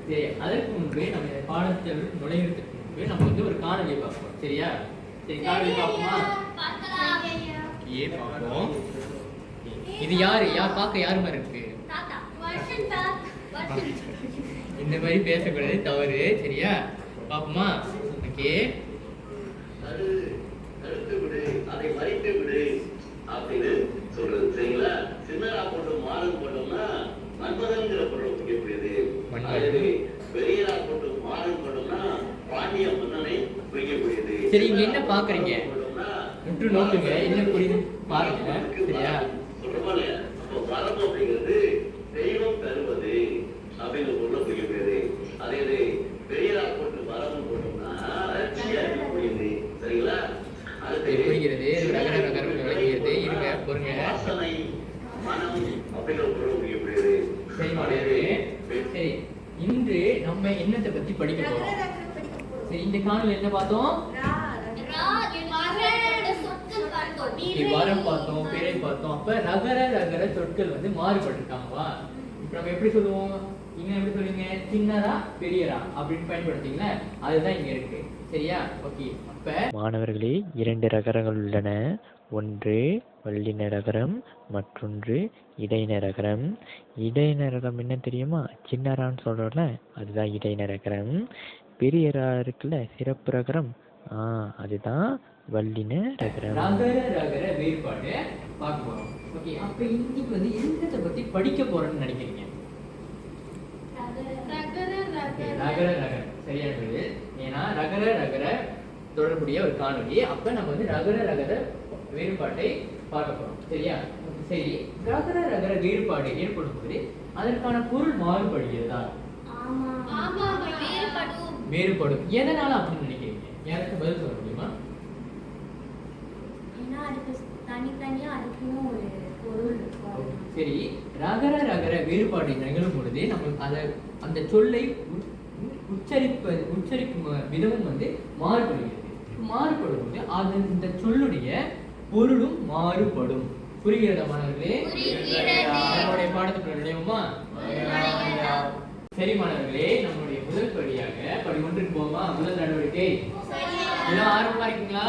சரி, அதற்கு முன்பு நம்ம இந்த பாடத்தில் நுழைகிறதுக்கு முன்பு நம்ம வந்து ஒரு காணொலியை பார்ப்போம். சரியா? சரி, காணொலி பார்ப்போமா? ஏ பார்ப்போம். இது யாரு பார்க்க யாரு மாதிரி இருக்கு? இந்த மாதிரி பேசக்கூடாது, தவறு. சரியா? பாப்போமா? ஓகே. தடுத்து விடு, அதை மறைத்து விடு அப்படின்னு சொல்றது. சரிங்களா? சின்னரா போட்டு மாறன் போட்டோம்னா மன்மதன்கிற பொருள் குறிக்கக்கூடியது. அது பெரியரா போட்டு மாறன் போட்டோம்னா பாண்டிய மன்னனை குறிக்கக்கூடியது. சரி, இங்க என்ன பாக்குறீங்க? முற்று நோக்குங்க, என்ன புரியுது பாருங்க. சரியா? சொல்றோமா இல்லையா? அப்போ வரம் அப்படிங்கிறது தெய்வம் தருவது அப்படிங்கிற பொருளை குறிக்கக்கூடியது. அதே இது பெரியரா போட்டு வரம் போட்டோம்னா ரட்சியா இருக்கக்கூடியது. சரிங்களா? புரிகிறது, விளங்குகிறது. இருங்க, பொறுங்க. வாசனை மனம் அப்படிங்கிற பொருள் குறிக்கக்கூடியது. சரி, இன்று நம்ம என்னத்தை பத்தி படிக்க போறோம்? சரி, இந்த காணொலியில என்ன பார்த்தோம்? வரம் பார்த்தோம், பிறை பார்த்தோம். அப்ப ரகர ரகர சொற்கள் வந்து மாறுபட்டிருக்காங்கவா? இப்ப நம்ம எப்படி சொல்லுவோம்? இங்க எப்படி சொல்லுவீங்க? சின்னரா பெரியரா அப்படின்னு பயன்படுத்தீங்களா? அதுதான் இங்க இருக்கு. சரியா? ஓகே. அப்ப மாணவர்களே, 2 ரகரங்கள் உள்ளன. ஒன்று வல்லின ரகரம், மற்றொன்று இடையின ரகரம். இடையின ரகம் என்ன தெரியுமா? சின்னரான்னு சொல்றோம்ல, அதுதான் இடையின ரகரம். பெரியரா இருக்குல்ல, சிறப்பு ரகரம், அதுதான் வல்லின ரகரம். ரகர ரகர வேறுபாடு பார்க்க போறோம். ஓகே, அப்ப இன்னைக்கு வந்து என்னத்தை பத்தி படிக்க போறோம்னு நினைக்கிறீங்க? ரகர ரகர சரியானது. ஏன்னா ரகர ரகர தொடர்புடைய ஒரு காணொலி. அப்ப நம்ம வந்து ரகர ரகர வேறுபாட்டை பார்க்க போறோம். சரியா? சரி, ரகர ரகர வேறுபாடு ஏற்படும் போது அதற்கான பொருள் மாறுபடுகிறதா? வேறுபடும். எதனால அப்படின்னு நினைக்கிறீங்க? யாருக்கு பதில் சொல்ல முடியுமா? சரி, ரகர ரகர வேறுபாடு நிகழும் பொழுது நம்ம அந்த சொல்லை உச்சரிக்கும் விதமும் வந்து மாறுபடுகிறது. மாறுபடும் போது அது இந்த சொல்லுடைய பொருளும் மாறுபடும். புரிகிறதா மாணவர்களே? நம்மளுடைய பாடத்துக்குள்ள நுழைவோமா? சரி மாணவர்களே, நம்மளுடைய முதல் படியாக படி 1க்கு போவோமா? முதல் நடவடிக்கை. எல்லாம் ஆர்வமா இருக்கீங்களா?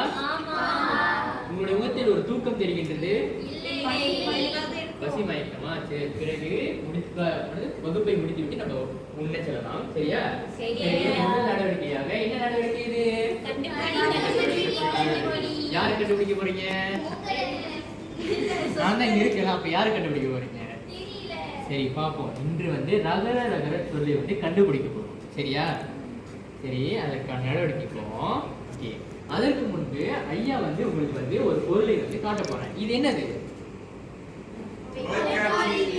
உங்களுடைய முகத்தில் ஒரு தூக்கம் தெரிகின்றது. பசி மயக்கமா? சரி, பிறகு வகுப்பை முடித்து விட்டு நம்ம முன்னே செல்லலாம். சரியா? முதல் நடவடிக்கையாக என்ன நடவடிக்கை இது? யாரு கண்டுபிடிக்க போறீங்க? நான் தான் இங்க இருக்கலாம். அப்ப யாரு கண்டுபிடிக்க போறீங்க? சரி, பாப்போம். இன்று வந்து ரகர ரகர சொல்லி வந்து கண்டுபிடிக்க போறோம். சரியா? சரி, அதற்கான நடவடிக்கை போவோம். ஓகே, அதற்கு முன்பு ஐயா வந்து உங்களுக்கு வந்து ஒரு பொருளை வந்து காட்ட போறேன். இது என்னது?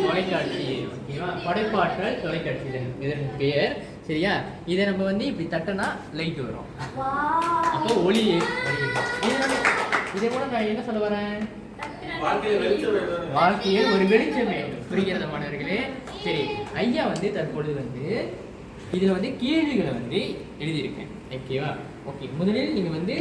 தொலைக்காட்சி. ஓகேவா? படைப்பாற்றல் தொலைக்காட்சி இதன் பெயர். சரியா? இதை நம்ம வந்து இப்படி தட்டனா லைட் வரும், அப்போ ஒளி வருகிறது. இதை கூட நான் என்ன சொல்ல வரேன்? வாழ்க்கையில் ஒரு வெளிச்சம் வேண்டும். புரிகிறத மாணவர்களே? சரி, ஐயா வந்து தற்பொழுது வந்து இதுல வந்து கேள்விகளை வந்து எழுதியிருக்கேன். ஓகேவா? ஓகே, முதலில் நீங்க வந்து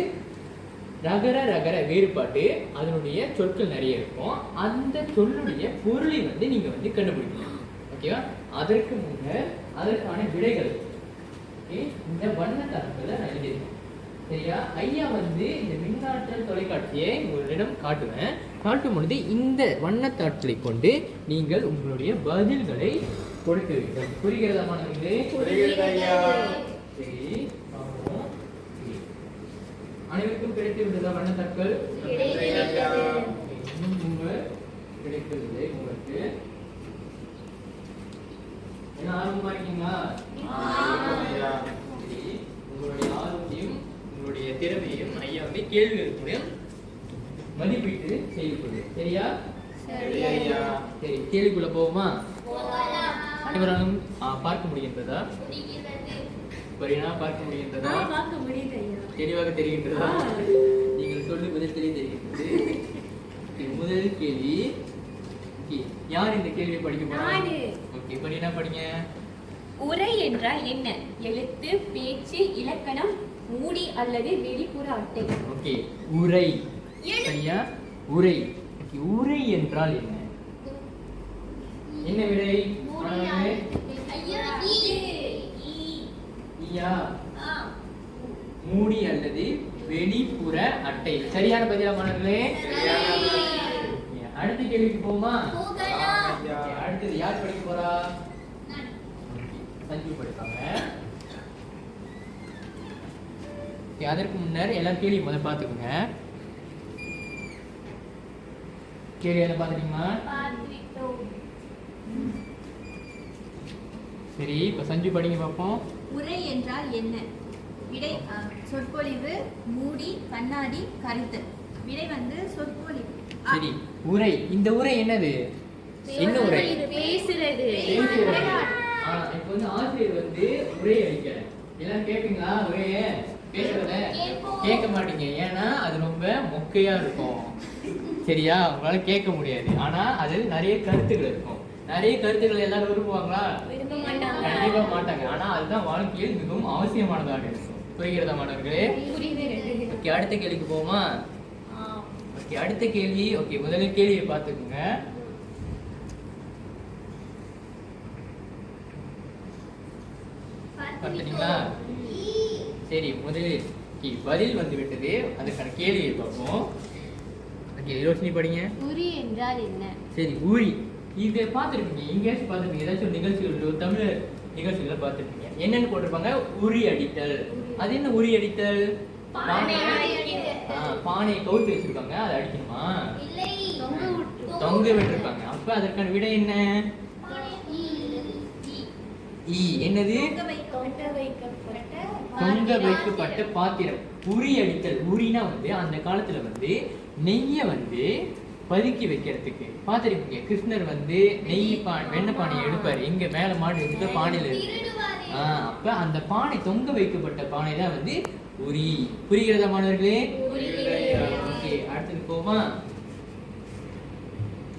ரகர ரகர வேறுபாட்டு அதனுடைய சொற்கள் நிறைய இருக்கும். அந்த சொல்லுடைய பொருளை வந்து நீங்க வந்து கண்டுபிடிக்கணும். ஓகேவா? அதற்கு முன்னர் அதற்கான விடைகள் இந்த வண்ண தரங்களை நான் எழுதியிருக்கேன். சரியா? ஐயா வந்து இந்த மின்னாற்றல் தொலைக்காட்சியை உங்களிடம் காட்டுவேன். காட்டும் பொழுது இந்த வண்ணத்தாட்களை கொண்டு நீங்கள் உங்களுடைய பதில்களை கொடுக்க வேண்டும். புரிகிறதா மாணவர்களே? சரி, அனைவருக்கும் கிடைத்து விட்டதா வண்ணத்தாட்கள்? கிடைக்கவில்லை உங்களுக்கு. என்ன ஆர்வமா இருக்கீங்களா? உங்களுடைய ஆர்வத்தையும் உங்களுடைய திறமையும் ஐயா வந்து கேள்விகள் மூலம் மதிப்பீட்டு செய்யப்படுது. சரியா? சரி, கேள்விக்குள்ள போவோமா? அனைவராலும் பார்க்க முடிகின்றதா? பரிணா பார்க்க முடிகின்றதா? தெளிவாக தெரிகின்றதா? நீங்கள் சொல்லு விதத்திலே தெரிகின்றது. முதல் கேள்வி, யார் இந்த கேள்வியை படிக்க போறாங்க? ஓகே, பரிணா படிங்க. உரை என்றால் என்ன? எழுத்து, பேச்சு, இலக்கணம், மூடி அல்லது வெளிப்புற அட்டை. ஓகே, உரை. சரியா? உரை. உரை என்றால் என்ன? என்ன விடை? ஈயா மூடி அல்லது வெளிப்புற அட்டை. சரியான பதிலா மாணவர்களே? அடுத்த கேள்விக்கு போமா? அடுத்தது யார் படிக்க போறா? சஞ்சு படிப்பாங்க. அதற்கு முன்னர் எல்லாரும் கேள்வி முதல்ல பார்த்துக்கோங்க. கேள்வி என்ன பார்த்துட்டீங்களா? சரி, இப்ப சஞ்சு படிங்க பார்ப்போம். உரை என்றால் என்ன? விடை சொற்பொழிவு, மூடி, கண்ணாடி, கரைத்தல். விடை வந்து சொற்பொழிவு. சரி, உரை. இந்த உரை என்னது? என்ன உரை? பேசுறது. இப்போ வந்து ஆசிரியர் வந்து உரை அளிக்கிறேன். எல்லாம் கேட்பீங்களா? உரைய பேசுறத கேட்க மாட்டீங்க. ஏன்னா அது ரொம்ப மொக்கையா இருக்கும். சரியா? உங்களால கேட்க முடியாது. ஆனா அதில் நிறைய கருத்துக்கள் இருக்கும். நிறைய கருத்துக்கள் எல்லாரும் விரும்புவாங்களா? கண்டிப்பா மாட்டாங்க. ஆனா அதுதான் வாழ்க்கையில் மிகவும் அவசியமானதாக இருக்கும். புரிகிறதா மாணவர்களே? ஓகே, அடுத்த கேள்விக்கு போமா? ஓகே, அடுத்த கேள்வி. ஓகே, முதல்ல கேள்வியை பார்த்துக்கோங்க. பார்த்துட்டீங்களா? சரி, முதலில் பதில் வந்து விட்டது. அதுக்கான கேள்வியை பார்ப்போம். ஓகே, ரோஷினி படிங்க. உரி என்றால் என்ன? சரி, ஊரி. இதை பார்த்துருப்பீங்க, எங்கேயாச்சும் பார்த்துருப்பீங்க. ஏதாச்சும் ஒரு நிகழ்ச்சிகள், தமிழ் நிகழ்ச்சிகளை பார்த்துருப்பீங்க. என்னன்னு போட்டிருப்பாங்க? உரி அடித்தல். அது என்ன உரி அடித்தல்? பானையை கவுத்து வச்சிருக்காங்க, அதை அடிக்கணுமா? தொங்க விட்டுருப்பாங்க. அப்ப அதற்கான விடை என்ன? என்னது? தொங்க வைக்கப்பட்ட பாத்திரம். உரி அடித்தல். உரினா வந்து அந்த காலத்துல வந்து நெய்ய வந்து பதுக்கி வைக்கிறதுக்கு பார்த்துருப்பீங்க. கிருஷ்ணர் வந்து நெய் வெண்ணெய் பானையை எடுப்பாரு. இங்க மேல மாடி வச்சுட்டு பானையில இருக்கு. அப்ப அந்த பானை தொங்க வைக்கப்பட்ட பானை தான் வந்து உரி. புரிகிறதா மாணவர்களே? ஓகே, அடுத்தது போமா?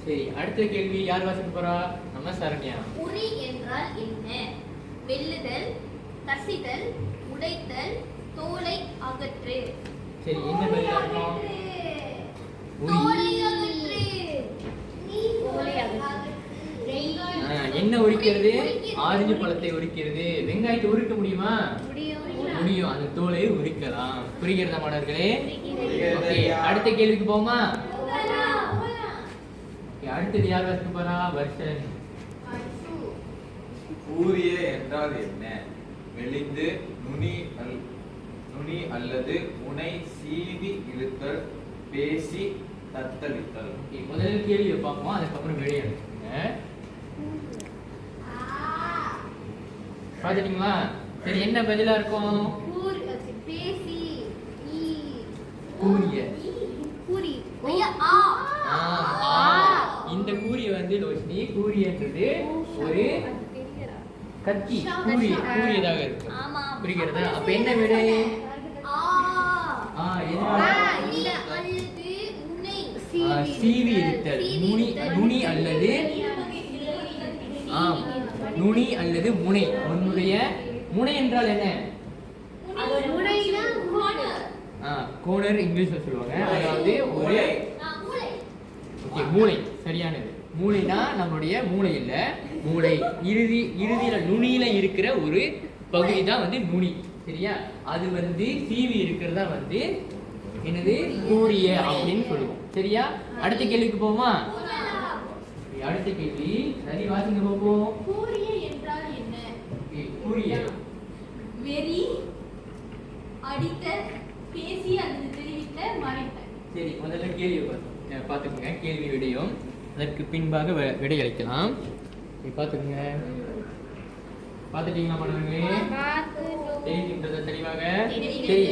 சரி, அடுத்த கேள்வி யார் வாசிக்க போறா? நம்ம சரண்யா. உரி என்றால் என்ன? வெல்லுதல், கசிதல், உடைத்தல், தோலை அகற்று. சரி, என்ன பதிலா இருக்கும்? என்ன உரிக்கிறது? ஆரஞ்சு பழத்தை உரிக்கிறது. வெங்காயத்தை உரிக்க முடியுமா? முடியும். அந்த தோலை உரிக்கலாம். புரிகிறதா மாணவர்களே? ஓகே, அடுத்த கேள்விக்கு போமா? அடுத்தது யார் வாசிக்க போறா? வர்ஷன். கூரிய என்றால் என்ன? மெலிந்து, நுனி அல்லது முனை, சீவி இழுத்தல், பேசி தத்தளித்தல். முதல்ல கேள்வியை பார்ப்போம், அதுக்கப்புறம் வெளியே எடுத்துக்கோங்க. பார்த்துட்டீங்களா? சரி, என்ன பதிலா இருக்கும்? கூரிய. இந்த கூரிய வந்து ரோஷினி, கூரியன்றது ஒரு கத்தி. கூரியதாக இருக்கு. புரிகிறதா? அப்ப என்ன விடை? சீவி இருத்தல். நுனி அல்லது நுனி அல்லது முனை. உன்னுடைய முனை என்றால் என்ன? கோனர் இங்கிலீஷ்ல சொல்லுவாங்க. அதாவது ஒரு மூளை. சரியானது. மூளைனா நம்மளுடைய மூளை இல்ல, மூளை இறுதியில நுனியில இருக்கிற ஒரு பகுதி தான் வந்து நுனி. சரியா? அது வந்து சீவி இருக்கிறதா வந்து என்னது? கூரிய அப்படின்னு சொல்லுவோம். சரியா? அடுத்த கேள்விக்கு போமா? அடுத்த கேள்வி சரி, வாசிங்க போவோம். கூரிய என்றால் என்ன? கூரிய வெறி, அடித்த, பேசி அல்லது தெரிவித்த, மறைத்த. சரி, முதல்ல கேள்வி பார்த்துக்கோங்க. கேள்வி விடையும் அதற்கு பின்பாக விடை அளிக்கலாம். பார்த்துக்கோங்க. பார்த்துட்டீங்களா மாணவர்களே? தெரிகின்றதா தெளிவாக? சரி,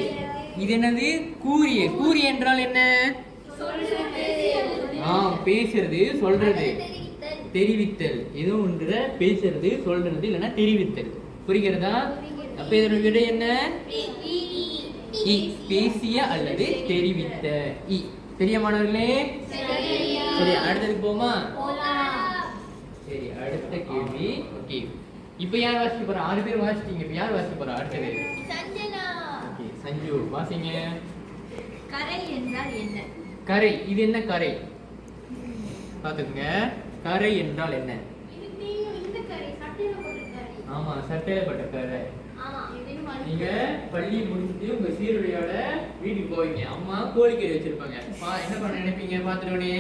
இது என்னது? கூரிய. கூரிய என்றால் என்ன? பேசுறது, சொல்றது, தெரிவித்தல். ஏதோ ஒன்று பேசுறது, சொல்றது, இல்லைன்னா தெரிவித்தல். புரிகிறதா? அப்ப இதோட விடை என்ன? பேசிய அல்லது தெரிவித்த. சரியா மாணவர்களே? சரி, அடுத்ததுக்கு போமா? சரி, அடுத்த கேள்வி. ஓகே, இப்போ யார் வாசிக்க போறா? 6 பேர் வாசிட்டீங்க. இப்போ யார் வாசிக்க போறா? அடுத்தது ஓகே, சஞ்சு வாசிங்க. கரை என்றால் என்ன? கரை. இது என்ன கரை? பாத்துக்கங்க. கரை என்றால் என்ன? இந்த கரை, சட்டையில போட்ட கரை. ஆமா, சட்டையில போட்ட கரை. ஆமா, இதுன்னு நீங்க பள்ளி முடிச்சுட்டு உங்க சீருடையோட வீட்டுக்கு போவீங்க. அம்மா கோழிக்கறி வச்சிருப்பாங்க. என்ன பண்ண நினைப்பீங்க பார்த்துட்டோடனே?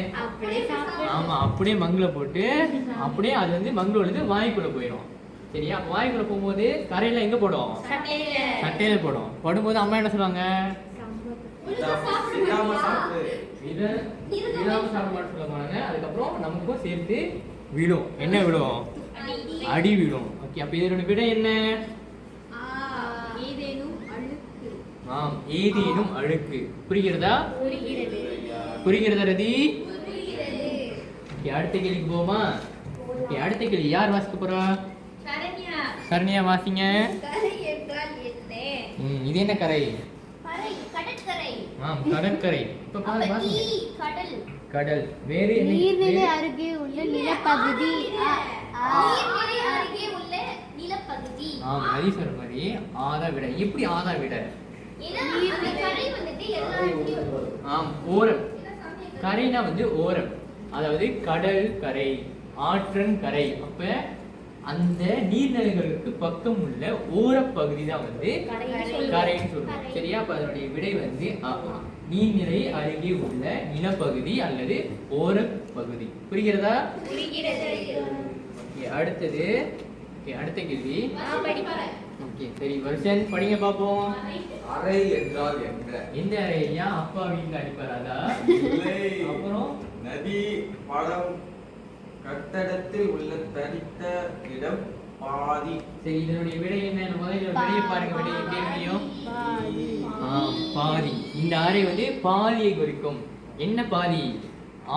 ஆமா, அப்படியே மங்குல போட்டு அப்படியே அது வந்து மங்குல வந்து வாய்க்குள்ள போயிடும். சரியா? வாய்க்குள்ள போகும்போது கரையில எங்க போடும்? சட்டையில போடும். போடும்போது அம்மா என்ன சொல்லுவாங்க? இதாம சாப்பிடு. இதாம சாப்பிட சொல்லுவாங்க. அதுக்கப்புறம் நமக்கும் சேர்த்து விடும். என்ன விடும்? அடி விடும். ஓகே, அப்ப இதோட விட என்ன? ஏதேனும் அழுக்கு. புரிகிறதா? புரிகிறதா ரதி? அடுத்த கேள்விக்கு போமா? அடுத்த கேள்வி யார் வாசிக்க போறா? சரண்யா வாசிங்க. இது என்ன கரை? கடற்கரை. இப்ப பாரு வாசிங்க. கடல். வேறு என்ன? நீர்நிலை அருகே உள்ள நிலப்பகுதி. நதி சொல்ற மாதிரி ஆதா விட. எப்படி ஆதா விட? ஓரம். கரைனா வந்து ஓரம், அதாவது கடல் கரை, ஆற்றன் கரை. அப்ப அந்த நீர்நிலைகளுக்கு பக்கம் உள்ள ஓரப்பகுதி தான் வந்து கரைன்னு சொல்றோம். சரியா? அப்ப அதனுடைய விடை வந்து நீர்நிலை அருகே உள்ள நிலப்பகுதி அல்லது ஓரப்பகுதி. புரிகிறதா? அடுத்தது அடுத்த கேள்வி. ஓகே, சரி வருஷன் படிங்க பாப்போம். அறை என்றால் என்ன? எந்த அறையா? அப்பா வீட்டுல அடிப்பாரா? அப்புறம் நதி, படம், கட்டடத்தில் உள்ள தனித்த இடம், பாதி. சரி, இதனுடைய விடை என்ன? முதல்ல விடையை பாருங்க. விடை எப்படி முடியும்? பாதி. இந்த அறை வந்து பாதியை குறிக்கும். என்ன பாதி?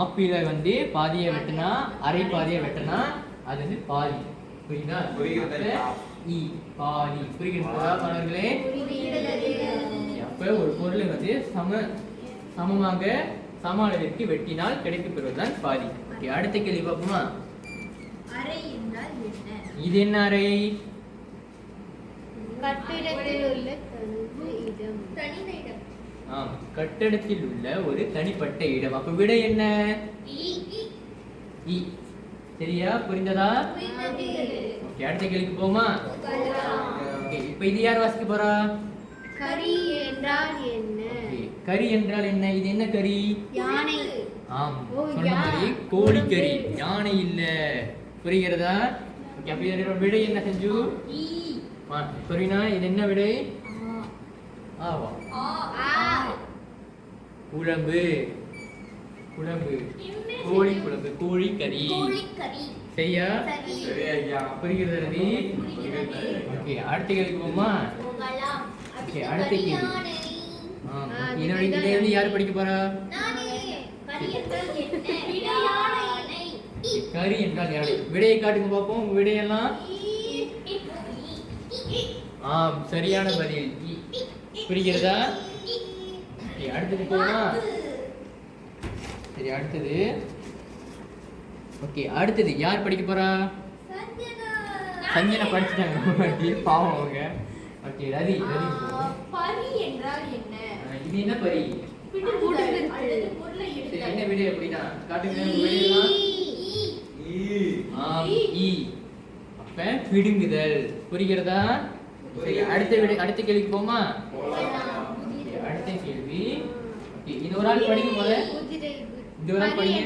ஆப்பிள வந்து பாதியை வெட்டினா, அரை பாதியை வெட்டினா அது வந்து பாதி. புரியுதா? புரிகிறது. பாதி. புரிகிறதா மாணவர்களே? அப்ப ஒரு பொருளை வந்து சமமாக சம அளவிற்கு வெட்டினால் கிடைக்கப் பெறுவதுதான் பாதி. அடுத்த கேள்வி பார்ப்போமா? இது என்ன அறை? கட்டிடத்தில் உள்ள கட்டடத்தில் உள்ள ஒரு தனிப்பட்ட இடம். அப்ப விடை என்ன? சரியா? புரிந்ததா? ஓகே, அடுத்த கேள்விக்கு போமா? இப்ப இது யார் வாசிக்க போறா? கரி என்றால் என்ன? கரி என்றால் என்ன? இது என்ன கறி? யானை. சொன்ன மாதிரி கோழிக்கறி. யானை இல்ல. புரிகிறதா? ஓகே, அப்ப இதோட விடை என்ன செஞ்சு? புரியுனா? இது என்ன விடை? ஆவா. குழம்பு. கோழி குழம்பு. கோழிக்கறி. சரியா? சரி ஐயா. புரிகிறது ரவி? ஓகே, அடுத்த கேள்விக்கு போமா? ஓகே, அடுத்த கேள்வி. இதோட கேள்வி யார் படிக்க போறா? கறி என்றால் யானை. விடையை காட்டுங்க பாப்போம். உங்க விடையெல்லாம் சரியான பதில். புரிகிறதா? அடுத்தது போமா? சரி, அடுத்தது. ஓகே, அடுத்தது யார் படிக்க போறா? சஞ்சனா படிச்சுட்டாங்க. பாவம் அவங்க. ஓகே, ரதி. இது என்ன பரி? என்ன விடை அப்படின்னா காட்டுங்க. அப்ப பிடுங்குதல். புரிகிறதா? சரி, அடுத்த கேள்விக்கு போமா? அடுத்த கேள்வி. இது ஒரு ஆள் படிக்கும் போது இது ஒரு ஆள் படிங்க.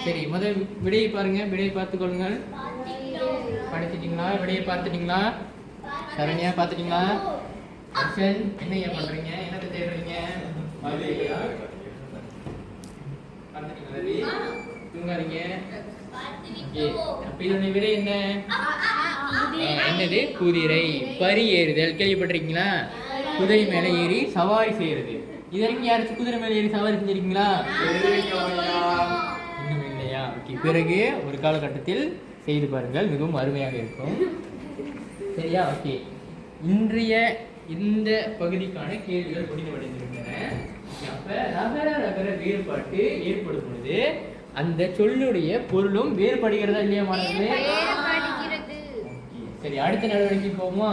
சரி, முதல் விடையை பாருங்க. விடையை பார்த்துக் கொள்ளுங்கள். படிச்சிட்டீங்களா? விடையை பார்த்துட்டீங்களா? சரண்யா பார்த்துட்டீங்களா? அர்ஷன் என்ன ஏன் பண்றீங்க? என்னத்தை தேடுறீங்க? தூங்காதீங்க. அப்ப இதனுடைய விடை என்ன? என்னது? குதிரை. பரி ஏறுதல். கேள்விப்பட்டிருக்கீங்களா? குதிரை மேல ஏறி சவாரி செய்யறது. இது வரைக்கும் யாராச்சும் குதிரை மேல ஏறி சவாரி செஞ்சிருக்கீங்களா? இன்னும் இல்லையா? ஓகே, பிறகு ஒரு காலகட்டத்தில் செய்து பாருங்கள். மிகவும் அருமையாக இருக்கும். சரியா? ஓகே, இன்றைய இந்த பகுதிக்கான கேள்விகள் முடிவடைந்திருக்கின்றன. அப்ப ரகர வேறுபாட்டு ஏற்படும் பொழுது அந்த சொல்லுடைய பொருளும் வேறுபடுகிறதா இல்லையா மாணவர்களே? சரி, அடுத்த நடவடிக்கை போவோமா?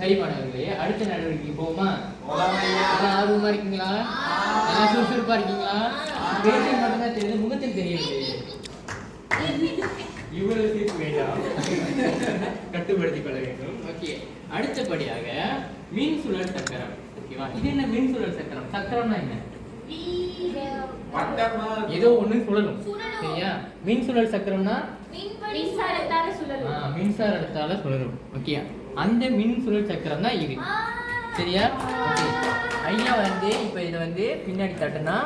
சரி மாணவர்களே, அடுத்த நடவடிக்கை போவோமா? ஆர்வமா இருக்கீங்களா? நல்லா சுறுசுறுப்பா இருக்கீங்களா? பேச்சு மட்டும்தான் தெரியுது, முகத்தில் தெரியவில்லை. இவ்வளவு சிரிப்பு வேண்டாம், கட்டுப்படுத்திக் கொள்ள வேண்டும். ஓகே, அடுத்தபடியாக மின் சுழல் சக்கரம். ஓகேவா, இது என்ன மின் சுழல் சக்கரம்? சக்கரம்னா என்ன? வட்டமா ஏதோ ஒண்ணு சுழலும். சரியா, மின் சுழல் சக்கரம்னா மின்சாரத்தால சுழலும். மின்சாரத்தால சுழலும். ஓகே, அந்த மின் சுழல் சக்கரம் தான் இது. சரியா, ஓகே. ஐயா வந்து இப்ப இதை வந்து பின்னாடி தட்டுனா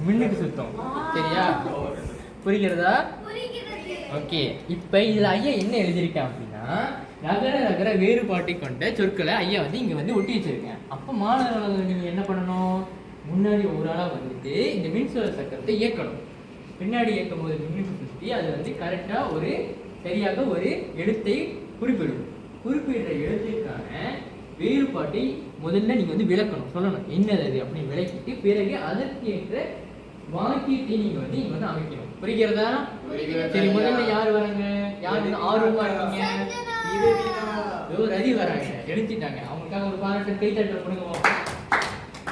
மின்னுக்கு சுத்தம். சரியா, புரிகிறதா? ஓகே, இப்ப இதுல ஐயா என்ன எழுதியிருக்கேன் அப்படின்னா, நகர நகர வேறுபாட்டை கொண்ட சொற்களை ஐயா வந்து இங்க வந்து ஒட்டி வச்சிருக்கேன். அப்ப மாணவர்கள் நீங்க என்ன பண்ணணும், முன்னாடி ஒரு ஆளா வந்துட்டு இந்த மின்சுழல் சக்கரத்தை இயக்கணும். பின்னாடி இயக்கும் போது மின்னுக்கு சுற்றி அது வந்து கரெக்டா ஒரு சரியாக ஒரு எழுத்தை குறிப்பிடும். குறிப்பிடுற எழுத்திற்கான வேறுபாட்டை முதல்ல நீங்க வந்து விளக்கணும், சொல்லணும் என்னது அது அப்படின்னு விளக்கிட்டு பிறகு அதற்கு ஏற்ற வாக்கியத்தை நீங்க வந்து இங்க வந்து அமைக்கணும். புரிகிறதா? சரி, முதல்ல யார் வராங்க? யார் வந்து ஆர்வமா இருக்கீங்க? ரதி வராங்க, எழுதிட்டாங்க. அவங்களுக்காக ஒரு பாராட்டு கைத்தட்டல் கொடுங்க.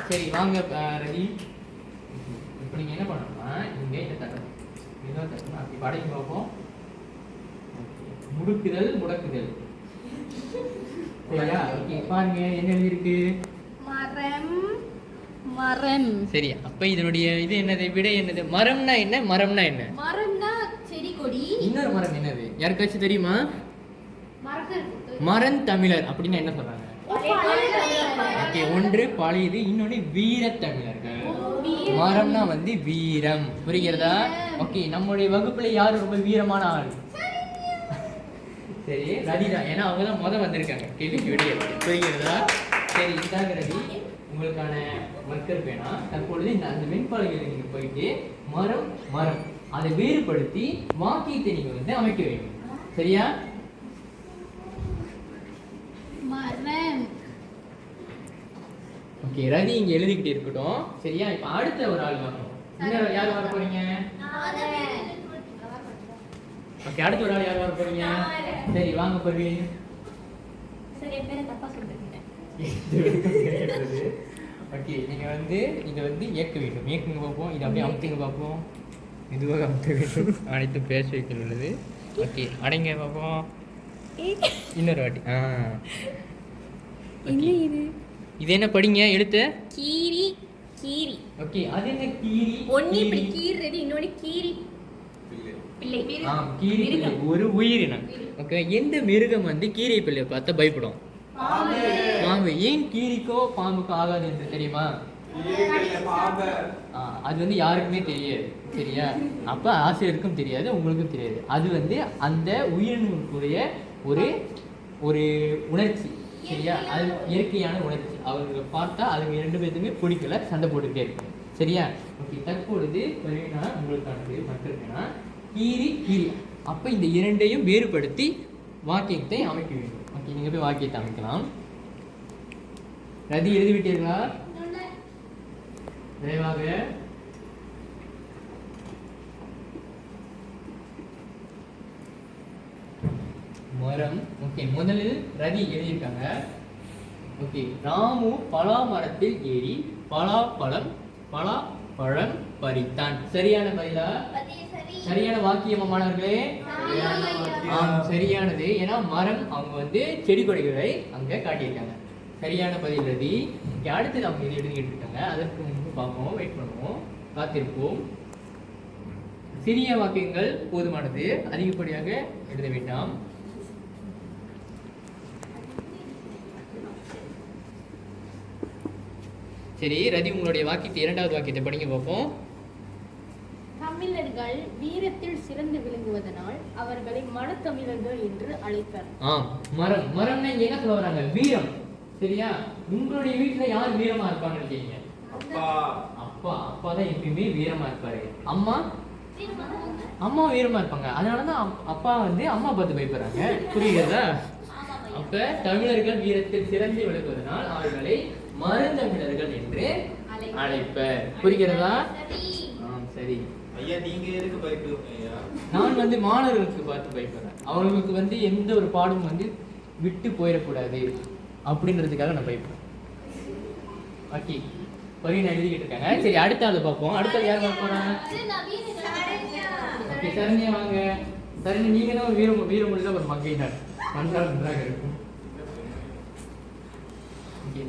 சரி வாங்க ரதி. இப்போ நீங்க என்ன பண்ணணும்னா இங்க இதை தட்டணும், இதை தட்டணும். அப்படி படைக்கு பார்ப்போம். முடுக்குதல் முடக்குதல். சரியா, ஓகே. பாருங்க என்ன எழுதியிருக்கு? மரம் மரம். சரி, அப்ப இதனுடைய இது என்னது, விடை என்னது? மரம்னா என்ன? மரம்னா என்ன? மரம்னா செடி கொடி. இன்னொரு மரம் என்னது யாருக்காச்சும் தெரியுமா? மரங்கள். மரந்தமிழர் அப்படின்னா என்ன சொல்றாங்க? ஓகே, ஒன்று பழையது, இன்னொன்று வீரத்தமிழர்கள். மரம்னா வந்து வீரம். புரிகிறதா? ஓகே, நம்முடைய வகுப்புல யாரு ரொம்ப வீரமான ஆள்? சரி, ரதி தான். ஏன்னா அவங்க தான் முத வந்திருக்காங்க கேள்விக்கு விடைய. புரிகிறதா? சரி, இந்தாங்க ரதி, உங்களுக்கான மக்கள் பேனா. தற்பொழுது இந்த அந்த வெண்பாளையில் நீங்க போயிட்டு மரம் மரம் அதை வேறுபடுத்தி வாக்கியத்தை நீங்க வந்து அமைக்க வேண்டும். சரியா? மரம். ஓகே, ரதி இங்க எழுதிக்கிட்டு இருக்கட்டும். சரியா, இப்ப அடுத்த ஒரு ஆள் வரணும். இன்னொரு யார் வர போறீங்க? ஓகே, அடுத்த ஒரு ஆள் யார் வர போறீங்க? சரி வாங்க பர்வீன். சரி, என் பேரை தப்பா சொல்றீங்க. ஓகே, நீங்க வந்து இதை வந்து இயக்க வேண்டும். இயக்குங்க பார்ப்போம். இதை அப்படியே அமுத்துங்க பார்ப்போம். மெதுவாக அமுத்த வேண்டும். அனைத்தும் பேச வைக்கல் உள்ளது. ஓகே, அடைங்க பார்ப்போம். இன்னொரு வாட்டி. என்ன இது? இது என்ன படிங்க எழுத்து? கீரி கீரி. ஓகே, அது என்ன கீரி? ஒண்ணு இப்படி கீறுறது, இன்னொன்னு கீரி பிள்ளை. கீரி பிள்ளை ஒரு உயிரினம். ஓகே, எந்த மிருகம் வந்து கீரி பிள்ளையை பார்த்து பயப்படும்? பாம்பு. ஏன் கீரிக்கோ பாம்புக்கோ ஆகாது என்று தெரியுமா? அது வந்து யாருக்குமே தெரியாது. சரியா, அப்ப ஆசிரியருக்கும் தெரியாது, உங்களுக்கும் தெரியாது. அது வந்து அந்த உயிரினங்களுடைய ஒரு ஒரு உணர்ச்சி. சரியா, அது இயற்கையான உணர்ச்சி. அவங்க பார்த்தா அதுங்க இரண்டு பேருக்குமே பிடிக்கல, சண்டை போட்டுக்கிட்டே இருக்கு. சரியா, ஓகே. தற்பொழுது உங்களுக்கானது மக்களுக்குன்னா கீரி கீரி. அப்ப இந்த இரண்டையும் வேறுபடுத்தி வாக்கியத்தை அமைக்க வேண்டும். ஓகே, நீங்க போய் வாக்கியத்தை அமைக்கலாம். ரதி எழுதிவிட்டீர்களா? விரைவாக. மரம். ஓகே, முதலில் ரதி எழுதியிருக்காங்க. ஓகே, ராமு பலா மரத்தில் ஏறி பழம் பறித்தான். சரியான பதிலா? சரியான வாக்கியமா மாணவர்களே? சரியானது. ஏன்னா மரம் அவங்க வந்து செடி கொடிகளை அங்க காட்டியிருக்காங்க. சரியான பதில் ரதி. அடுத்தது அவங்க இது எழுதிக்கிட்டு இருக்காங்க. அதற்கு முன்பு பார்ப்போம், வெயிட் பண்ணுவோம், காத்திருப்போம். சிறிய வாக்கியங்கள் போதுமானது, அதிகப்படியாக எழுத வேண்டாம். சரி ரதி, உங்களுடைய வாக்கியத்தை இரண்டாவது வாக்கியத்தை படிங்க பார்ப்போம். தமிழர்கள் வீரத்தில் சிறந்து விளங்குவதனால் அவர்களை மனத்தமிழர்கள் என்று அழைப்பர். மரம். மரம்னா இங்க என்ன சொல்ல வராங்க? வீரம். சரியா, உங்களுடைய வீட்டுல யார் வீரமா இருப்பான்னு இருக்கீங்க? அப்பா. அப்பா தான் எப்பயுமே வீரமா இருப்பாரு. அம்மா வீரமா இருப்பாங்க. அதனாலதான் அப்பா வந்து அம்மா பார்த்து பயப்படுறாங்க. புரியுதா? அப்ப தமிழர்கள் வீரத்தில் சிறந்து விளங்குவதனால் அவர்களை மருந்தமிழர்கள் என்று அழைப்பர். புரிகிறதா? சரி ஐயா, நீங்க எதுக்கு பயப்படுவீங்க? நான் வந்து மாணவர்களுக்கு பார்த்து பயப்படுறேன். அவங்களுக்கு வந்து எந்த ஒரு பாடம் வந்து விட்டு போயிடக்கூடாது அப்படின்றதுக்காக நான் பயப்படுறேன். ஓகே, பரிணா எழுதிக்கிட்டு இருக்காங்க. சரி, அடுத்த ஆளை பார்ப்போம். அடுத்தது யார் பார்க்க போறாங்க? ஓகே, சரண்யா வாங்க. சரி, நீங்க தான் வீரமுள்ள ஒரு மங்கையினர். மன்றால் நன்றாக இருக்கும்.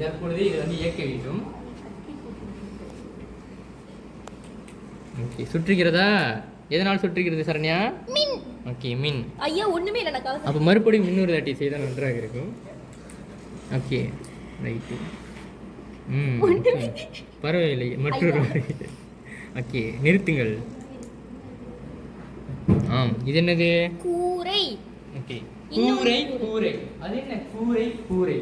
தற்பொழுது இதை வந்து இயக்க வேண்டும். ஓகே, சுற்றுகிறதா? எதனால் சுற்றுகிறது சரண்யா? மின். ஓகே, மின். ஐயா ஒண்ணுமே இல்லை எனக்கு. அப்போ மறுபடியும் இன்னொரு தாட்டி செய்தால் நன்றாக இருக்கும். Okay, right. பரவாயில்லை, மற்றொரு ஓகே, நிறுத்துங்கள். ஆம், இது என்னது? கூரை. ஓகே, கூரை. கூரை அது என்ன? கூரை. கூரை.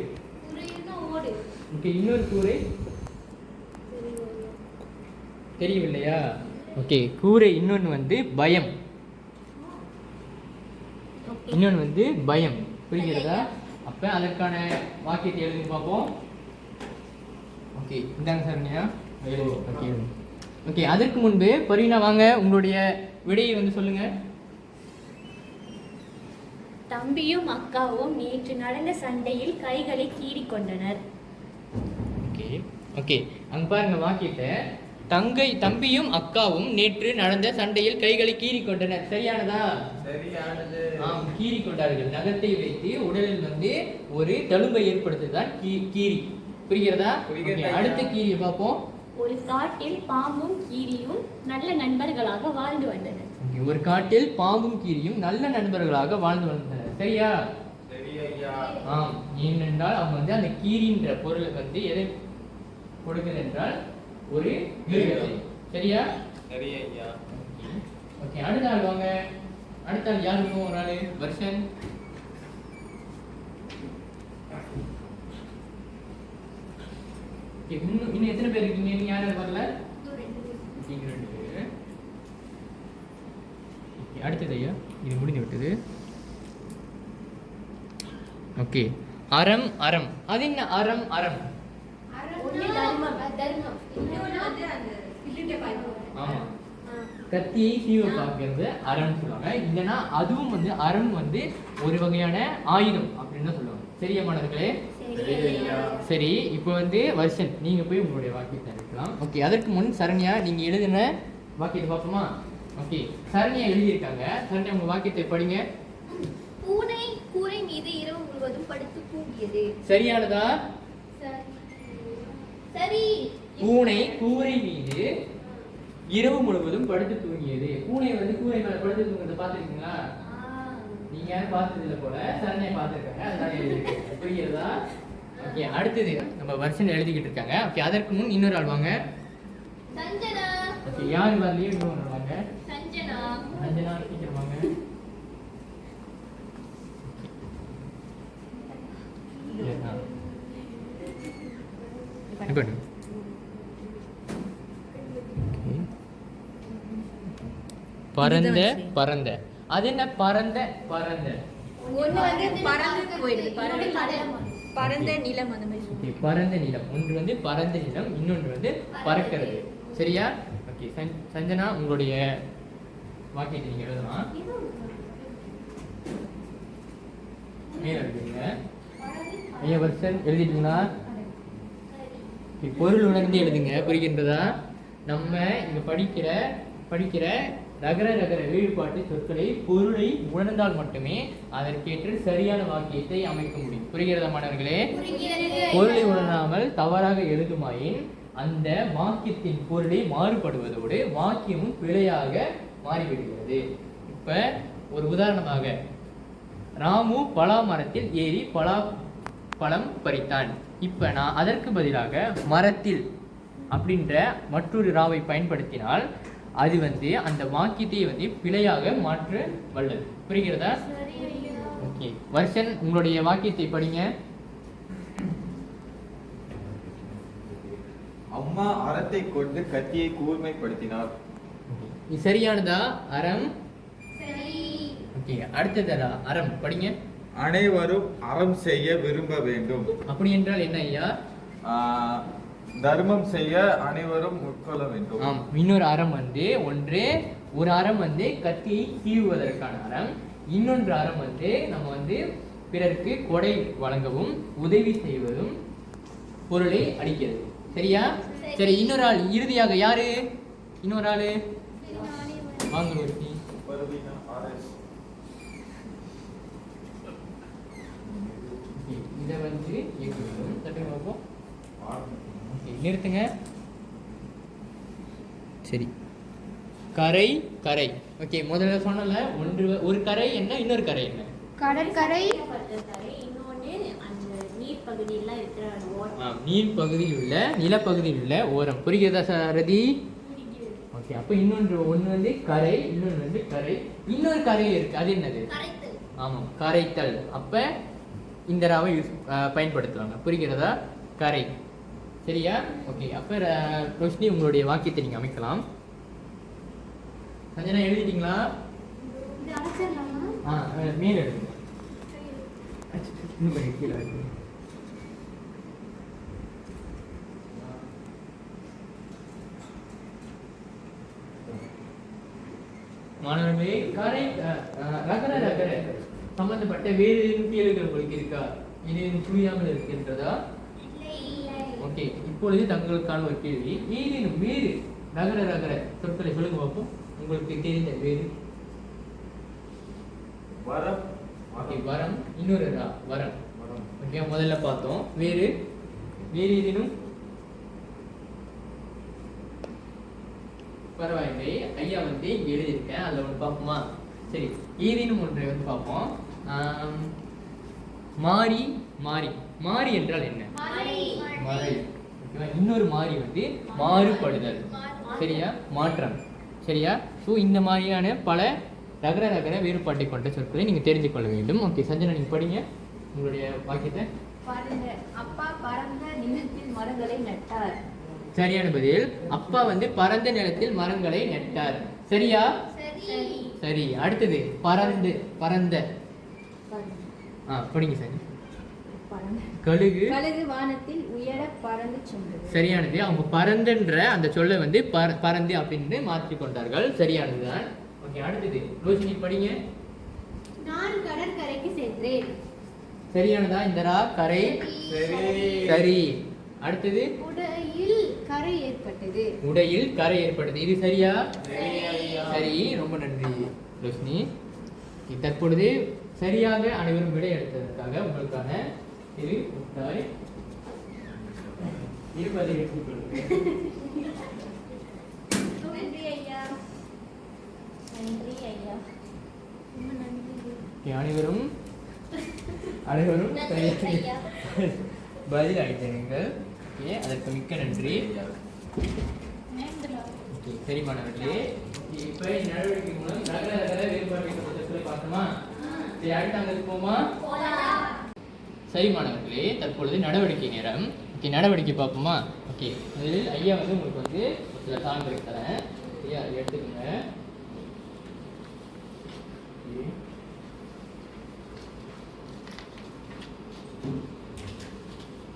ஓகே, இன்னொரு கூரை தெரியவில்லையா? ஓகே, கூரை. இன்னொன்று வந்து பயம். இன்னொன்று வந்து பயம். புரிகிறதா? அப்போ அதற்கான வாக்கியத்தை எழுதி பார்ப்போம். ஓகே, இந்தாங்க சரண்யா. ஓகே ஓகே, அதற்கு முன்பு பரீனா வாங்க, உங்களுடைய விடையை வந்து சொல்லுங்க. தம்பியும் அக்காவும் நேற்று நடந்த சண்டையில் கைகளை கீறிக்கொண்டனர். ஓகே ஓகே, அங்க பாருங்க வாக்கியத்தை. தம்பியும் அக்காவும் நேற்று நடந்த சண்டையில் கைகளை கீறிக்கொண்டனர். சரியானதா? சரியானது. ஆம், கீறிக்கொண்டார்கள். நகத்தை வைத்து உடலில் வந்து ஒரு தழும்பை ஏற்படுத்துதான் கீரி. புரிகிறதா? அடுத்த கீரியை பார்ப்போம். ஒரு காட்டில் பாம்பும் கீரியும் நல்ல நண்பர்களாக வாழ்ந்து வந்தனர். ஒரு காட்டில் பாம்பும் கீரியும் நல்ல நண்பர்களாக வாழ்ந்து வந்தனர். சரியா? சரி ஐயா. ஆம், ஏனென்றால் அவங்க வந்து அந்த கீரின்ற பொருளுக்கு வந்து எதை கொடுக்குது என்றால் ஒரு மிருகத்தை. சரியா? சரி ஐயா. ஓகே, அடுத்த ஆள் வாங்க. அடுத்த ஆள் யார் இருக்கும்? ஒரு ஆளு வருஷன். இன்னும் எத்தனை பேர் இருக்கீங்க? நீங்க யாரும் வரல? அடுத்தது ஐயா, இது முடிந்து விட்டது. ஓகே, அறம். அறம் அது என்ன? அறம். அறம் ஆமா, கத்தியை சீவ பார்க்கறது அறம் சொல்லுவாங்க. இல்லைன்னா அதுவும் வந்து அறம் வந்து ஒரு வகையான ஆயுதம் அப்படின்னு தான் சொல்லுவாங்க. சரியா மாணவர்களே? சரி, இப்போ வந்து வருஷன் நீங்க போய் உங்களுடைய வாக்கியத்தை எடுக்கலாம். ஓகே, அதற்கு முன் சரண்யா நீங்க எழுதின வாக்கியத்தை பார்ப்போமா? ஓகே, சரண்யா எழுதியிருக்காங்க. சரண்யா உங்க வாக்கியத்தை படிங்க. பூனை கூரை மீது இரவு முழுவதும் படுத்து தூங்கியது. சரியானதா? சரி. பூனை கூரை மீது இரவு முழுவதும் படுத்து தூங்கியது. பூனை வந்து கூரை மேல படுத்து தூங்குறத பாத்துருக்கீங்களா? நீங்க யாரும் பார்த்தது இல்லை போல. சரண்யா பார்த்துருக்காங்க, அதனால எழுதிருக்காங்க. புரியுறதா? ஓகே, அடுத்தது நம்ம வருஷன் எழுதிக்கிட்டு இருக்காங்க. ஓகே, அதற்கு முன் இன்னொரு ஆள் வாங்க. சஞ்சனா. ஓகே, யார் வரலையோ இன்னொரு ஆள் வாங்க. சஞ்சனா. சஞ்சனா சீக்கிரம் வாங்க. பரந்த. பரந்த அது என்ன? பரந்த. பரந்த ஒண்ணு வந்து பறந்து போயிடுது. பறந்த நிலம் அந்த மாதிரி. ஓகே, பரந்த நிலம். ஒன்று வந்து பரந்த நிலம், இன்னொன்று வந்து பறக்கிறது. சரியா? ஓகே, சஞ்சனா உங்களுடைய வாக்கியத்தை நீங்க எழுதலாம். மேல எழுதுங்க. ஐயா வருஷன் எழுதிட்டீங்களா? பொருள் உணர்ந்து எழுதுங்க. புரிகின்றதா? நம்ம இங்க படிக்கிற ரகர வேறுபாட்டு சொற்களை பொருளை உணர்ந்தால் மட்டுமே அதற்கேற்ற சரியான வாக்கியத்தை அமைக்க முடியும். புரிகிறதா மாணவர்களே? பொருளை உணராமல் தவறாக எழுதுமாயின் அந்த வாக்கியத்தின் பொருளை மாறுபடுவதோடு வாக்கியமும் பிழையாக மாறிவிடுகிறது. இப்ப ஒரு உதாரணமாக, ராமு பலா மரத்தில் ஏறி பழம் பறித்தான். இப்ப நான் அதற்கு பதிலாக மரத்தில் அப்படின்ற மற்றொரு ராவை பயன்படுத்தினால் அது வந்து அந்த வாக்கியத்தை வந்து பிழையாக மாற்ற வல்லது. புரிகிறதா? ஓகே, வருஷன் உங்களுடைய வாக்கியத்தை படிங்க. அம்மா அறத்தை கொண்டு கத்தியை கூர்மைப்படுத்தினார். இது சரியானதா? அறம். ஓகே, அடுத்ததா அறம் படிங்க. அனைவரும் அறம் செய்ய விரும்ப வேண்டும். அப்படி என்றால் என்ன ஐயா? தர்மம் செய்ய அனைவரும் உட்கொள்ள வேண்டும். ஆம், இன்னொரு அறம் வந்து ஒரு அறம் வந்து கத்தியை சீவுவதற்கான அறம். இன்னொன்று அறம் வந்து நம்ம வந்து பிறருக்கு கொடை வழங்கவும் உதவி செய்வதும் பொருளை அளிக்கிறது. சரியா? சரி, இன்னொரு ஆள் இறுதியாக யாரு? இன்னொரு ஆளு வாங்க. இதை வந்து இயக்க வேண்டும். தட்டுங்க பார்ப்போம். ஓகே, நிறுத்துங்க. சரி, கரை கரை. ஓகே, முதல்ல சொன்னல ஒரு கரை என்ன, இன்னொரு கரை என்ன? கடற்கரை. இன்னொன்று அந்த நீர் பகுதியெல்லாம் இருக்கிற நீர் பகுதியில் உள்ள நிலப்பகுதியில் உள்ள ஓரம். புரிகிறதா சாரதி? ஓகே, அப்போ ஒன்று வந்து கரை, இன்னொன்று வந்து கரை. இன்னொரு கரை இருக்கு, அது என்னது? ஆமாம், கரைத்தல். அப்போ இந்த ராவை பயன்படுத்துவாங்க. புரிகிறதா? கரை. சரியா? ஓகே, அப்போ ரோஷினி உங்களுடைய வாக்கியத்தை நீங்கள் அமைக்கலாம். சஞ்சனா எழுதிட்டீங்களா? மேல் எழுதுங்க. கீழே எழுதுங்க. மாணவர்களே, கரை ரகர ரகர சம்பந்தப்பட்ட வேறு கேள்விகள் உங்களுக்கு இருக்கா? இது புரியாமல் இருக்கின்றதா? ஓகே, இப்பொழுது தங்களுக்கான ஒரு கேள்வி. ஏதேனும் வேறு ரகர ரகர சொற்களை சொல்லுங்க பார்ப்போம். உங்களுக்கு தெரிந்த வேறு. வரம். ஓகே, வரம். இன்னொரு வரம். ஓகே, முதல்ல பார்த்தோம். வேறு வேறு ஏதேனும்? பரவாயில்லை, ஐயா வந்து இங்க எழுதியிருக்கேன், அதில் ஒன்று பார்ப்போமா? சரி, ஏதேனும் ஒன்றை வந்து பார்ப்போம். மாறி மாறி. மாறி என்றால் என்ன? மாறி. இன்னொரு மாறி வந்து மாறுபடுதல். சரியா? மாற்றம். சரியா? ஸோ இந்த மாதிரியான பல ரகர ரகர வேறுபாட்டை கொண்ட சொற்களை நீங்கள் தெரிந்து கொள்ள வேண்டும். ஓகே, சஞ்சனா நீங்கள் படிங்க உங்களுடைய வாக்கியத்தை. அப்பா பரந்த நிலத்தில் மரங்களை நட்டார். சரியான பதில். அப்பா வந்து பரந்த நிலத்தில் மரங்களை நட்டார். சரியா? சரி, அடுத்தது பரந்து. பரந்த. படிங்க சார். கழுகு. கழுகு வானத்தில் உயர பறந்து சென்றது. சரியானது. அவங்க பரந்துன்ற அந்த சொல்லை வந்து பரந்து அப்படின்னு மாற்றிக் கொண்டார்கள். சரியானதுதான். ஓகே, அடுத்தது ரோஷினி படிங்க. நான் கடற்கரைக்கு சென்றேன். சரியானதா? இந்த கரை. சரி, அடுத்தது உடையில் கரை ஏற்பட்டது. உடையில் கரை ஏற்பட்டது. இது சரியா? சரி, ரொம்ப நன்றி ரோஷினி. தற்பொழுது சரியாக அனைவரும் விடை எடுத்ததற்காக உங்களுக்கான இது முட்டாய் இருப்பதை எடுத்துக்கொள்ளுங்கள். நன்றி ஐயா. நன்றி ஐயா. அனைவரும் பதில் அளித்தீர்கள். ஓகே, அதற்கு மிக்க நன்றி. ஓகே, சரி மாணவர்களே, இப்போ நடவடிக்கை மூலம் ரகர ரகர வேறுபாட்டை பார்க்கணுமா? சரி, அடுத்து அங்கே போமா? சரி மாணவர்களே, தற்பொழுது நடவடிக்கை நேரம். ஓகே, நடவடிக்கை பார்ப்போமா? ஓகே, முதலில் ஐயா வந்து உங்களுக்கு வந்து சில சான்றுகள் தரேன். ஐயா எடுத்துக்கோங்க.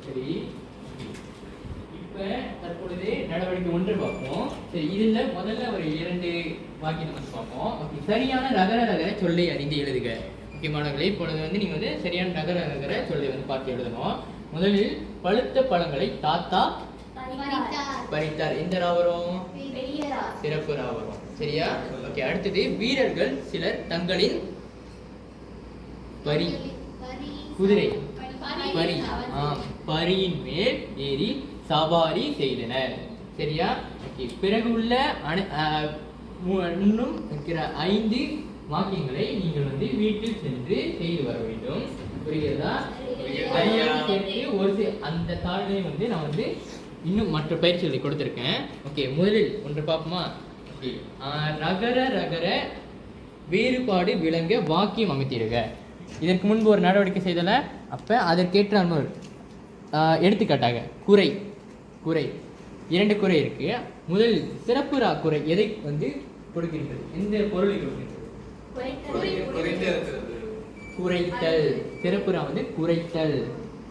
சரி, இப்போ தற்பொழுது நடவடிக்கை 1 பார்ப்போம். சரி, இதில் முதல்ல ஒரு 2 வாக்கியம் நம்ம பார்ப்போம். ஓகே, சரியான ரகர ரகர சொல்லை அறிந்து எழுதுக. ஓகே மாணவர்களே, இப்பொழுது வந்து நீங்கள் வந்து சரியான ரகர ரகர சொல்லை வந்து பார்த்து எழுதணும். முதலில் பழுத்த பழங்களை தாத்தா பறித்தார். எந்த ரா வரும்? சிறப்பு ரா வரும். சரியா? ஓகே, அடுத்தது வீரர்கள் சிலர் தங்களின் குதிரை பரியின் மேல் ஏறி சவாரி செய்தனர். சரியா? ஓகே, பிறகு உள்ள இன்னும் இருக்கிற 5 வாக்கியங்களை நீங்கள் வந்து வீட்டில் சென்று செய்து வர வேண்டும். புரிகிறதா? ஒரு அந்த தாள்களை வந்து நான் வந்து இன்னும் மற்ற பயிற்சிகளை கொடுத்துருக்கேன். ஓகே, முதலில் ஒன்று பார்ப்போமா? ஓகே, ரகர ரகர வேறுபாடு விளங்க வாக்கியம் அமைத்திடுக. இதற்கு முன்பு ஒரு நடவடிக்கை செய்தல, அப்போ அதற்கேற்ற ஒரு எடுத்துக்காட்டாக குறை. குறை 2 குறை இருக்கு. முதல் சிறப்பு ரா குறை எதை வந்து கொடுக்கின்றது? எந்த பொருளை கொடுக்கின்றது? குறைத்தல். சிறப்பு ரா வந்து குறைத்தல்.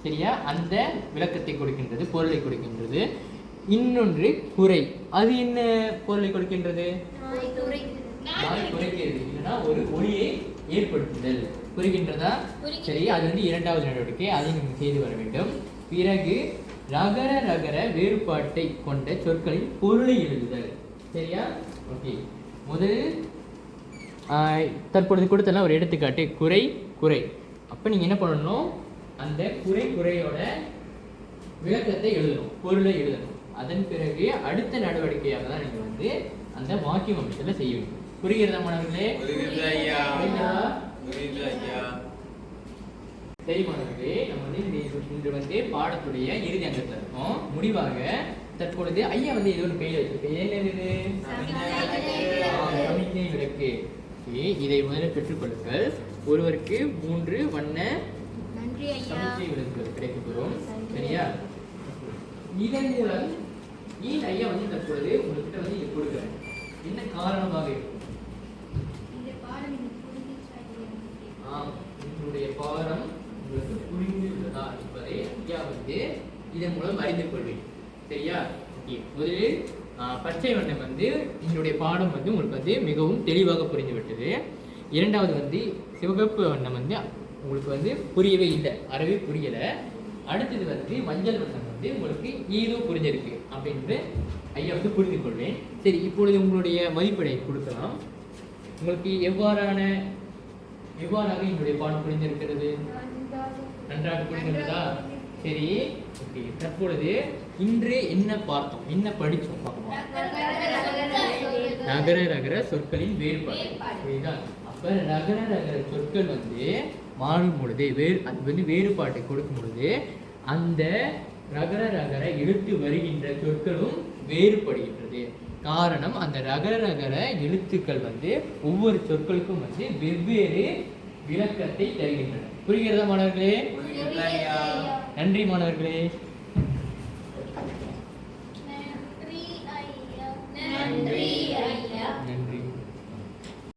சரியா? அந்த விளக்கத்தை கொடுக்கின்றது, பொருளை கொடுக்கின்றது. இன்னொன்று குறை, அது என்ன பொருளை கொடுக்கின்றது? குறைக்கிறது, இல்லைன்னா ஒரு ஒளியை ஏற்படுத்துதல். புரிகின்றதா? சரி, அது வந்து 2வது நடவடிக்கை, அதை நீங்கள் செய்து வர வேண்டும். பிறகு ரகர ரகர வேறுபாட்டை கொண்ட சொற்களின் பொருளை எழுதுதல். சரியா? ஓகே, முதல் தற்பொழுது கொடுத்தலாம் ஒரு எடுத்துக்காட்டு குறை குறை. அப்போ நீங்கள் என்ன பண்ணணும்? அந்த குறையோட விளக்கத்தை எழுதணும், பொருளை எழுதணும். அதன் பிறகு அடுத்த நடவடிக்கையாக தான் நீங்க வந்து அந்த வாக்கியம் அமைச்சல செய்ய வேண்டும். புரிகிறதா மாணவர்களே? புரியுது ஐயா. புரியுதா? புரியுது ஐயா. சரி மாணவர்களே, நம்ம வந்து இன்று வந்து பாடத்துடைய இறுதி அங்கத்தில் இருக்கோம். முடிவாக தற்பொழுது ஐயா வந்து ஏதோ ஒரு கையில் வச்சிருக்கேன். என்னது? சமிக்ஞை விளக்கு. இதை முதல்ல பெற்றுக்கொள்ளுங்கள். ஒருவருக்கு 3 வண்ண நன்றி ஐயா. சமிக்ஞை விளக்குகள் கிடைக்கப்பெறும். சரியா? இதன் ஐயா வந்து தற்பொழுது உங்கள்கிட்ட வந்து இதை கொடுக்குறேன். என்ன காரணமாக இருக்கும்? இந்த பாடம் எனக்கு புரிஞ்சிச்சா இல்லையா? உங்களுடைய பாடம் உங்களுக்கு புரிந்துள்ளதா என்பதை ஐயா வந்து இதன் மூலம் அறிந்து கொள்வேன். சரியா? ஓகே. முதலில் பச்சை வண்ணம் வந்து என்னுடைய பாடம் வந்து உங்களுக்கு வந்து மிகவும் தெளிவாக புரிந்துவிட்டது. இரண்டாவது வந்து சிவப்பு வண்ணம் வந்து உங்களுக்கு வந்து புரியவே இல்லை, அறவே புரியலை. அடுத்தது வந்து மஞ்சள் வண்ணம் வந்து உங்களுக்கு ஏதோ புரிஞ்சிருக்கு அப்படின்று ஐயா வந்து புரிந்து கொள்வேன். சரி, இப்பொழுது உங்களுடைய மதிப்பெண்ணை கொடுக்கலாம். உங்களுக்கு எவ்வாறாக என்னுடைய பாடம் புரிந்திருக்கிறது? நன்றாக புரிந்திருக்கிறதா? சரி, ஓகே. தற்பொழுது இன்று என்ன பார்த்தோம், என்ன படித்தோம் பார்ப்போம். நகர ரகர சொற்களின் வேறுபாடு. புரியுதா? அப்ப நகர ரகர சொற்கள் வந்து மாறும் பொழுது அது வந்து வேறுபாட்டை கொடுக்கும் பொழுது அந்த ரகர ரகர எழுத்து வருகின்ற சொற்களும் வேறுபடுகின்றது. காரணம், அந்த ரகர ரகர எழுத்துக்கள் வந்து ஒவ்வொரு சொற்களுக்கும் வந்து வெவ்வேறு விளக்கத்தை தருகின்றன. புரிகிறதா மாணவர்களே? புரியுது ஐயா. நன்றி மாணவர்களே.